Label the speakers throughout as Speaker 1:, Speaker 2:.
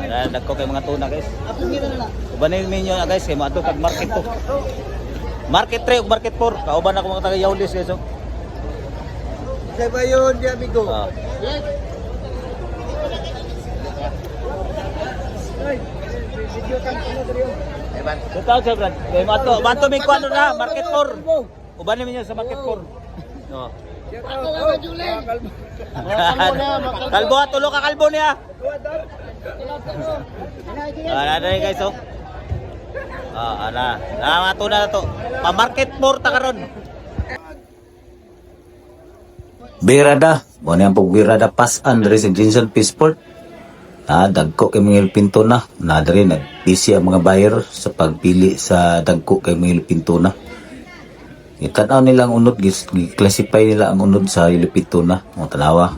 Speaker 1: Dagko kay mga tuna guys. Ubanin ninyo na guys kay maadto kag market to. Market 3 ug market 4. Kauban ako mga taga Yaulis guys. Oh.
Speaker 2: Kaya ba yun, di amigo?
Speaker 1: Yes.
Speaker 2: Video kan ano dito?
Speaker 1: Eban. Totoo sa brad. Kay maadto mi kuano na market 4. Ubanin ninyo sa market 4. No.
Speaker 2: Ako nga Julen.
Speaker 1: Kalbo tulo ka kalbo niya. Ana guys oh. Ana. Mga tuna na to. Pa-market 4 ta karon. Birada, mo na pog birada pasan diri sa Jinson Peaceport. Dagko kay mga pinto na. Diri nag-busy ang mga buyer sa pagpili sa dagko kay mga pinto na. Itanaw nila ang unod, i-classify nila ang unod sa yellow tuna. Mo tanawa.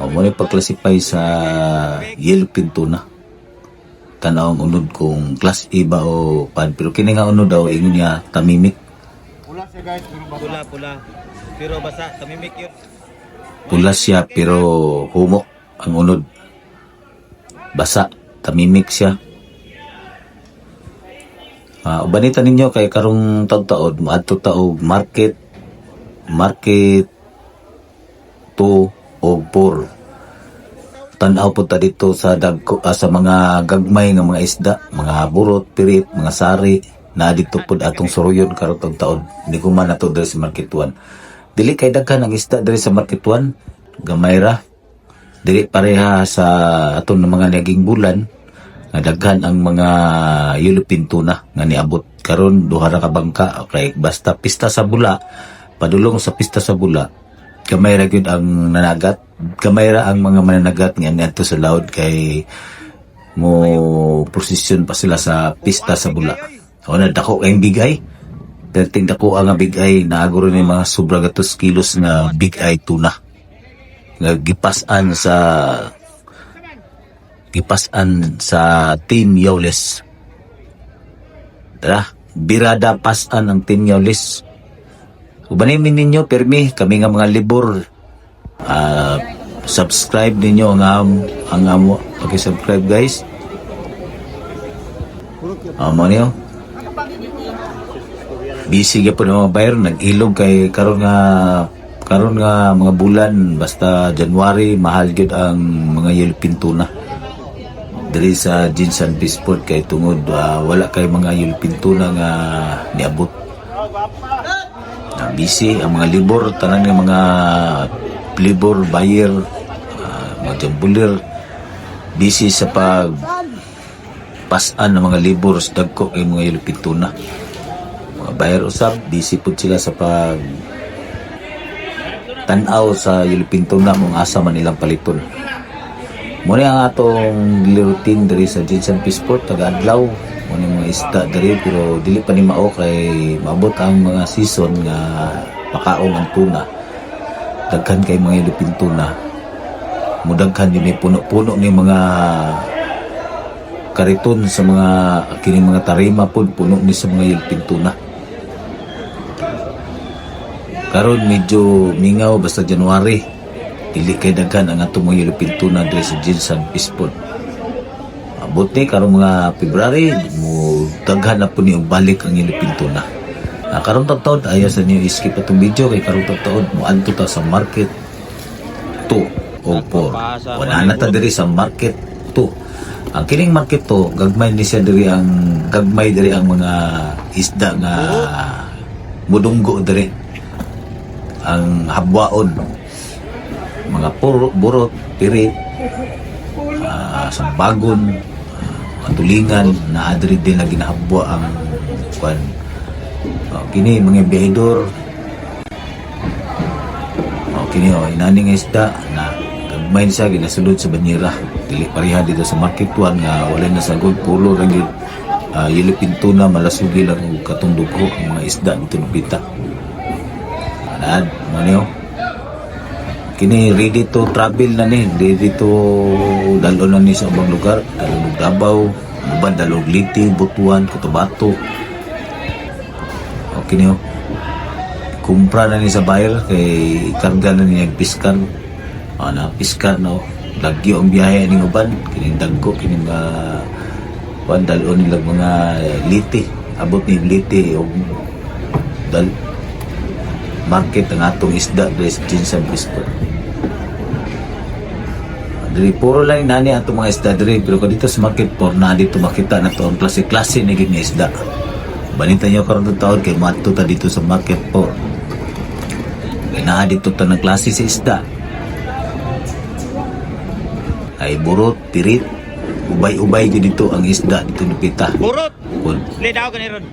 Speaker 1: Mo ni pag-classify sa yellow tuna. Tanaw ang unod kung class A ba o pan. Pero kini nga unod daw ingon niya tamimik.
Speaker 2: Pula siya guys,
Speaker 1: Pula. Pero basa tamimik yun.
Speaker 2: Pula siya pero humok ang unod. Basa, tamimik siya. Ubanita ninyo kay karong taud-taud maadto taog market 2 o 4. Tan-aw po ta dito sa dagko sa mga gagmay nga mga isda, mga burot, pirit, mga sari na dito pod atong suruyon karong taud-taud. Hindi ko man ato diri sa market 1. Dili kay daghan ang isda diri sa market 1, gamay ra. Dili pareha sa atong mga naging bulan nga daghan ang mga yulupin tuna nga niabot karon duha ra ka bangka. Okay, basta pista sa bula, padulong sa pista sa bula, gamay ra gyud ang nanagat, gamay ra ang mga mananagat nga niadto sa laod kay mo prosesyon pa sila sa pista sa bula. O na dako kay bigay, perting dako ang bigay naaguro ni mga sobra gatos kilos nga bigay tuna nga gipasan sa Team Yaulis. Tara, birada pasan ang Team Yaulis. Ubanin ninyo, permi, kami nga mga libor. Subscribe ninyo ang amo. Okay, subscribe guys. Mo niyo. Busy ka po ng mga buyer. Nag-ilog kay karon nga mga bulan. Basta January, mahal gyud ang mga yelpin tuna. Diri sa Jinson Peaceport kay tungod wala kay mga yulpin tuna nga niabot. Busy ang mga libor, tanan nga mga libor buyer, mga jambulir, busy sa pag pasan ng mga libor sa dagko kay mga yulpin tuna. Mga buyer usab busy pud sila sa pag tan-aw sa yulpin tuna kung asa man ilang paliton. Muna ang atong routine diri sa Jinson Peaceport taga-adlaw. Muna mga isda diri pero dili pa ni mao kay maabot ang mga season nga makaong ang tuna. Daghan kay mga ilupin tuna. Mudaghan din may puno-puno ni mga kariton sa mga kining mga tarima pud puno ni sa mga ilupin tuna. Karon medyo mingaw basta January. Dili kay daghan ang atong mga yelupin tuna diri sa Jinson Peaceport. Abot ni karong mga February mo daghan na po niyo balik ang yelupin tuna. Karong taud-taud ayaw sa niyo skip atong video kay karong taud-taud mo adto ta sa market 2 o 4. Wala na ta diri sa market 2. Ang kining market 2 gagmay ni siya diri ang mga isda nga mudunggo diri. Ang habwaon, mga burot, pirit, sambagon, tulingan na adri din na ginahabwa ang kwan. Kini mga bihedor. Kini inani nga isda na gagmay siya ginasulod sa banyera. Dili pareha dito sa market 1 nga wala na sagod pulo ra gyud yelupin tuna malasugi lang og katong dugho ang mga isda dito nupita. Anad mo niyo. Kini ready to travel na ni, ready to dalo na ni sa ubang lugar, dalog Davao, uban dalog Liti, Butuan, Cotabato. Okay niyo. Kumpra na ni sa buyer kay karga na ni nagpiskar. Na piskar no. lagyo ang biyahe ning uban kining dagko kining kuan dalon nila mga liti abot ni liti og dal market ang atong isda dres Jinsan Pisport. Diri puro lang nani atong mga isda diri pero dito sa market por na dito makita na to ang klase-klase ni gid nga isda. Balita nyo karon taon kay mato ta dito sa market por. Kay naa dito ta ng klase sa isda. Ay burot, pirit, ubay-ubay gid dito ang isda dito nupita.
Speaker 3: Burot!
Speaker 2: Kun
Speaker 3: Le daw ka ni ron.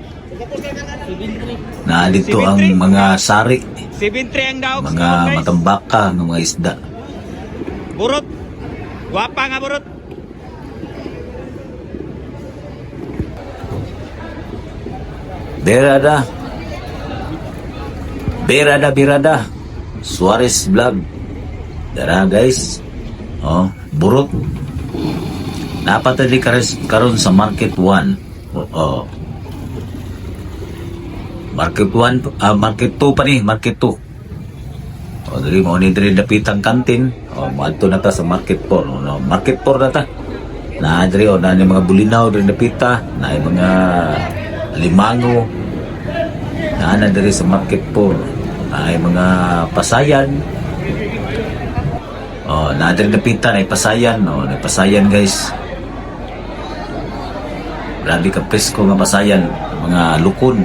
Speaker 2: naa dito ang mga sari,
Speaker 3: 73 ang daw.
Speaker 2: mga matambaka ng mga isda.
Speaker 3: Burot! Guwapa nga burot!
Speaker 2: Birada Suarez Vlog. Dara guys. Oh, burot. Napatali karon sa Market 1. Oh. Market 1, Market 2 pa ni, Market 2. O, dali mo ni diri dapitang kantin. O, maadto na ta sa Market 4. No, Market 4 na ta. Na diri o na ni mga bulinaw diri dapita, na mga limango. Na diri sa Market 4. Na mga pasayan. O, na diri dapita na pasayan, o, na pasayan guys. Grabe ka presko nga pasayan, mga lukon.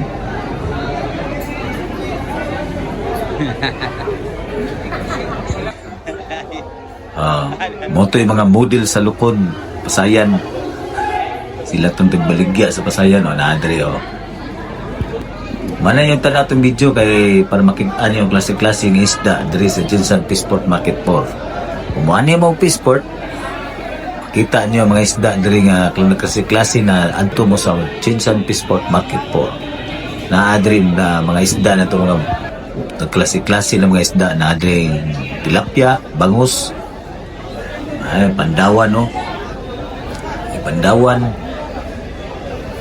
Speaker 2: Moto yung mga model sa lukon pasayan sila itong tigbaligya sa pasayan o naadri o manay yung tala itong video kay para makita nyo yung klase-klase ng isda diri sa Jinsan Pisport Market 4 kumuha niyo mga Pisport kita nyo mga isda diri nga klase-klase na adto mo sa Jinsan Pisport Market 4 naadri na mga isda na ito mga klase-klase ng mga isda na adre tilapia, bangus, ay pandawan no. Ay pandawan.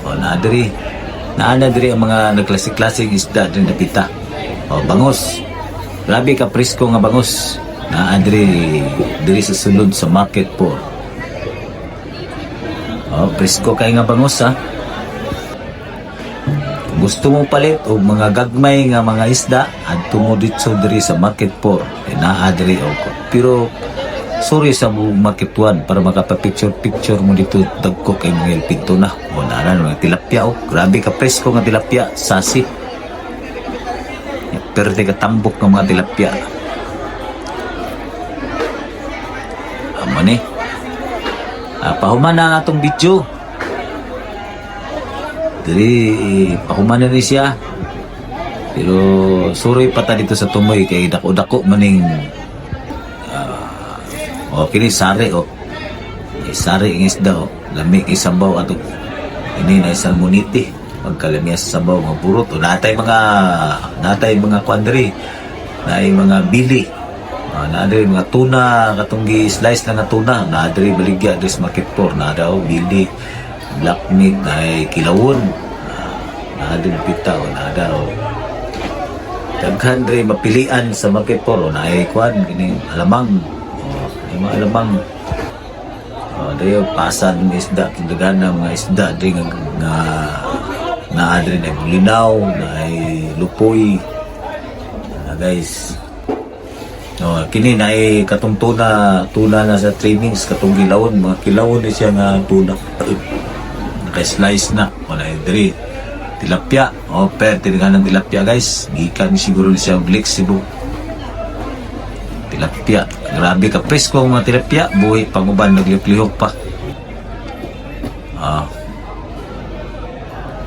Speaker 2: O naadre ang mga nagklase-klase ng isda din napita. O bangus. Grabe ka presko nga bangus. Naadre diri sa sulod sa Market 4. O presko kay nga bangus ha. Gusto mo palit o mga gagmay nga mga isda adto mo dito diri sa Market 4 naa diri o pero sorry sa Market 1 para makapapicture mo dito dagko kay mga pinto na o nana mga tilapia o grabe ka presko nga tilapia sasi perte ka tambok ng mga tilapia amani pahuman na ang atong video. Dili pahuman na rin siya pero sorry pa ta dito sa tumoy kay dako-dako maning kini sari sari ang isda lami kay sambaw ato ini na salmoniti pagkalami sa sambaw nga burot o natay mga kwandri natay mga bili natay mga tuna katong gi-slice na nga tuna natay baligya des Market 4 na daw bili black meat na kilawon na din pita o na daw daghan rin mapilian sa Market 4 na ay kwan kini alamang ay mga alamang dayo pasan ng isda kindagan ng mga isda din nga na adrin ay bulinaw na ay lupoy na guys kini na ay katong tuna na sa trainings katong kilawon mga kilawon ni siya nga tuna naka-slice na o na diri tilapia per tinigan ng tilapia guys gikan siguro siya flexible tilapia grabe ka presko ang mga tilapia buhi panguban naglihok pa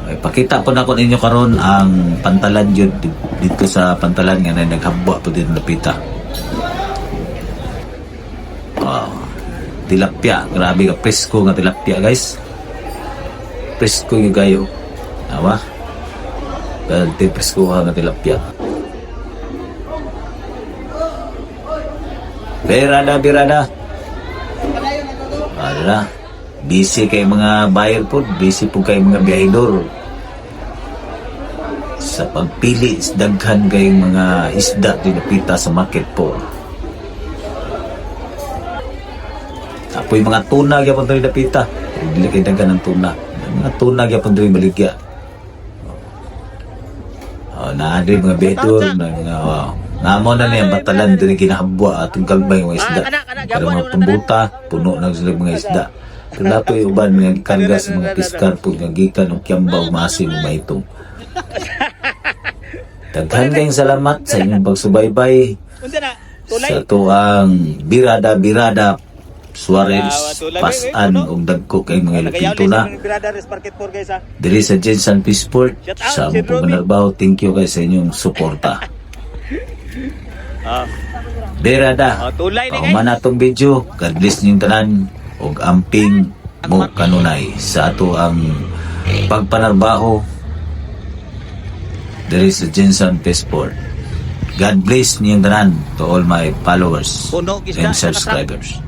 Speaker 2: ay pakita po na ko ninyo karon ang pantalan yun dito sa pantalan nga na naghabwa po dito napita tilapia grabe ka presko nga tilapia guys presko yung gayo awa dahil presko nga tilapia birada wala busy kay mga buyer po busy po kay mga biyahidor sa pagpili daghan kay mga isda dinapita sa Market 4 Napoy mga tuna gyapon diri dapita. Dili kay daghan ng tuna. Mga tuna gyapon diri baligya. Na diri mga betor na mga namo na niya batalan diri ginahabwa atong kalbay mga isda. Para mga pambuta, puno na sila mga isda. Pero napoy uban nga karga sa mga piskar po nga gikan og Kiambao Masin ug Mahitong. Daghan kayong salamat sa inyong pagsubaybay
Speaker 3: Unsa na? Tulay.
Speaker 2: sa tuang birada Suarez, Pasan ug dagko kay mga Ilocano na
Speaker 3: Brothers Market 4 guys ha.
Speaker 2: diri sa Jensen Peaceport sa among pagmanarbaho. Thank you kay sa inyong suporta.
Speaker 3: Ah,
Speaker 2: Birada,
Speaker 3: tulay ni guys.
Speaker 2: pauman atong video. God bless niyong tanan ug amping mo kanunay sa ato ang pagpanarbaho diri sa Jensen Peaceport. God bless niyong tanan to all my followers
Speaker 3: Puno, gisda,
Speaker 2: and subscribers.